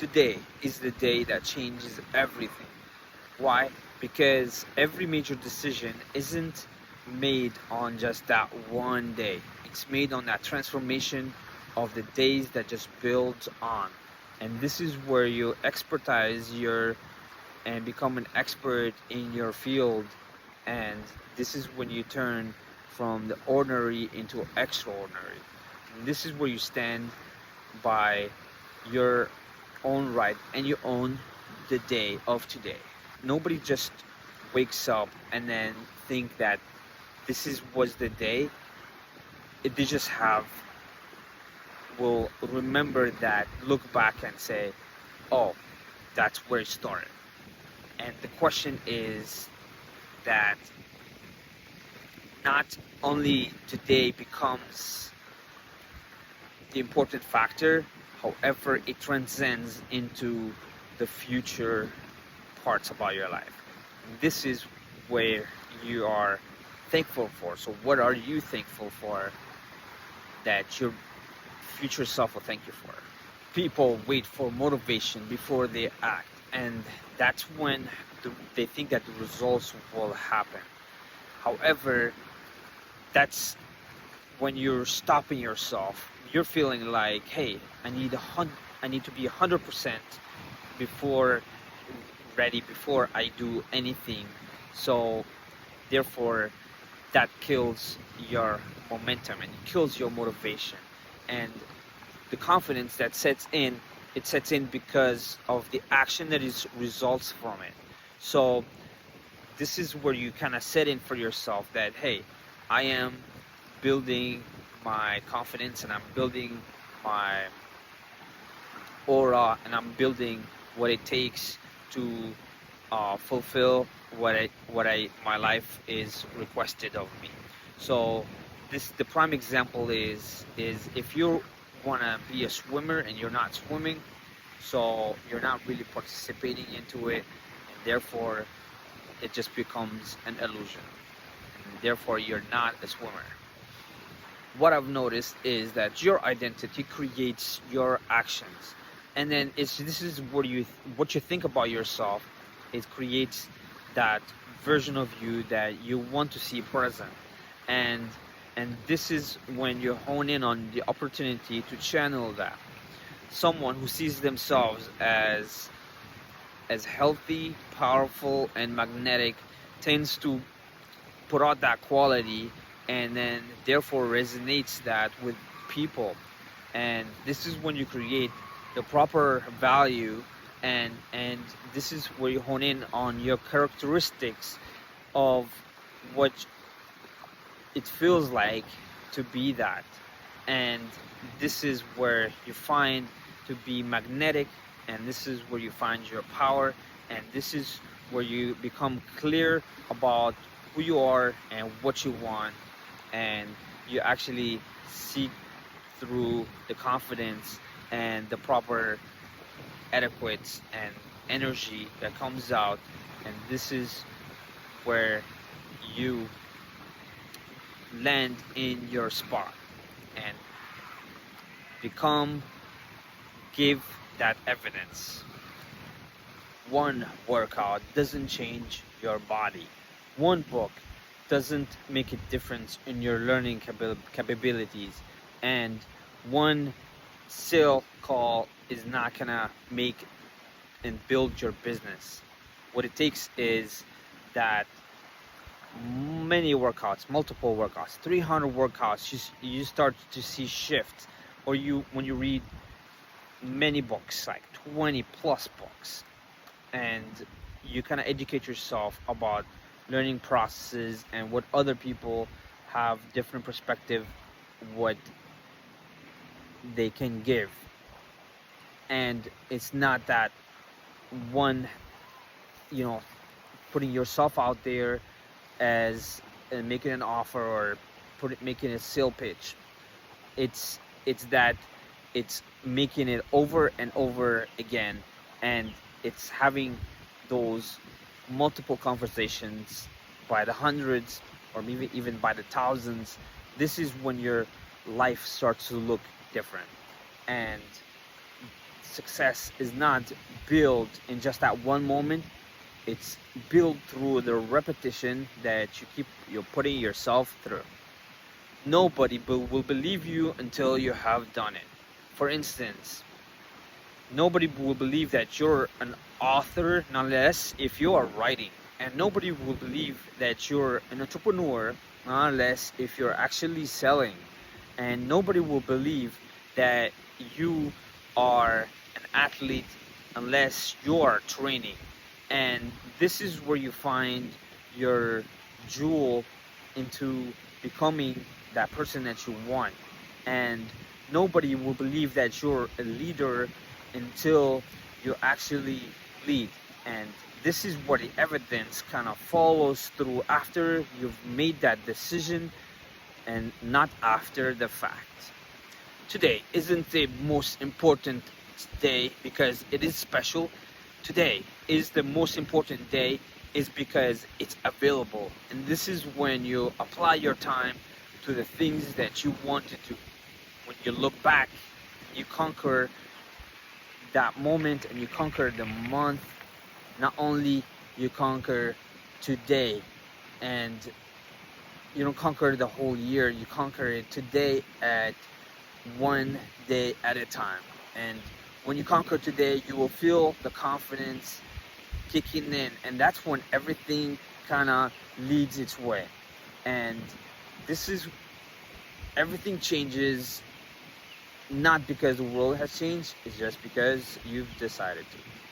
Today is the day that changes everything. Why? Because every major decision isn't made on just that one day. It's made on that transformation of the days that just builds on. And this is where you expertise your and become an expert in your field. And this is when you turn from the ordinary into extraordinary. And this is where you stand by your own right and you own the day of today. Nobody just wakes up and then think that this is was the day. They just have will remember that, look back and say, oh, that's where it started. And the question is that not only today becomes the important factor, however, it transcends into the future parts about your life. This is where you are thankful for. So, what are you thankful for that your future self will thank you for? People wait for motivation before they act, and that's when they think that the results will happen. However, that's when you're stopping yourself. You're feeling like, hey, I need to be 100% before ready before I do anything. So therefore, that kills your momentum and kills your motivation, and the confidence that sets in. It sets in because of the action that is results from it. So this is where you kind of set in for yourself that, hey, I am building my confidence and I'm building my aura and I'm building what it takes to fulfill what I my life is requested of me. So the prime example is if you want to be a swimmer and you're not swimming, so you're not really participating into it, and therefore it just becomes an illusion, and therefore you're not a swimmer. What I've noticed is that your identity creates your actions, and then this is what you think about yourself. It creates that version of you that you want to see present, and this is when you hone in on the opportunity to channel that. Someone who sees themselves as healthy, powerful, and magnetic tends to put out that quality, and then therefore resonates that with people. And this is when you create the proper value, and this is where you hone in on your characteristics of what it feels like to be that. And this is where you find to be magnetic, and this is where you find your power, and this is where you become clear about who you are and what you want, and you actually seek through the confidence and the proper adequate and energy that comes out. And this is where you land in your spot and become give that evidence. One workout doesn't change your body. One book doesn't make a difference in your learning capabilities, and one sale call is not gonna make and build your business. What it takes is that many workouts, multiple workouts, 300 workouts, you start to see shifts. Or when you read many books, like 20 plus books, and you kind of educate yourself about learning processes and what other people have different perspective, what they can give. And it's not that one, putting yourself out there as making an offer or making a sale pitch. It's that it's making it over and over again, and it's having those multiple conversations by the hundreds or maybe even by the thousands. This is when your life starts to look different, and success is not built in just that one moment. It's built through the repetition that you're putting yourself through. Nobody will believe you until you have done it. For instance, nobody will believe that you're an author unless if you are writing, and nobody will believe that you're an entrepreneur unless if you're actually selling, and nobody will believe that you are an athlete unless you are training. And this is where you find your jewel into becoming that person that you want. And nobody will believe that you're a leader until you actually lead. And this is where the evidence kind of follows through after you've made that decision and not after the fact. Today isn't the most important day because it is special. Today is the most important day is because it's available. And this is when you apply your time to the things that you want to do. When you look back, you conquer that moment and you conquer the month. Not only you conquer today, and you don't conquer the whole year, you conquer it today at one day at a time. And when you conquer today, you will feel the confidence kicking in, and that's when everything kind of leads its way. And this is everything changes not because the world has changed, it's just because you've decided to.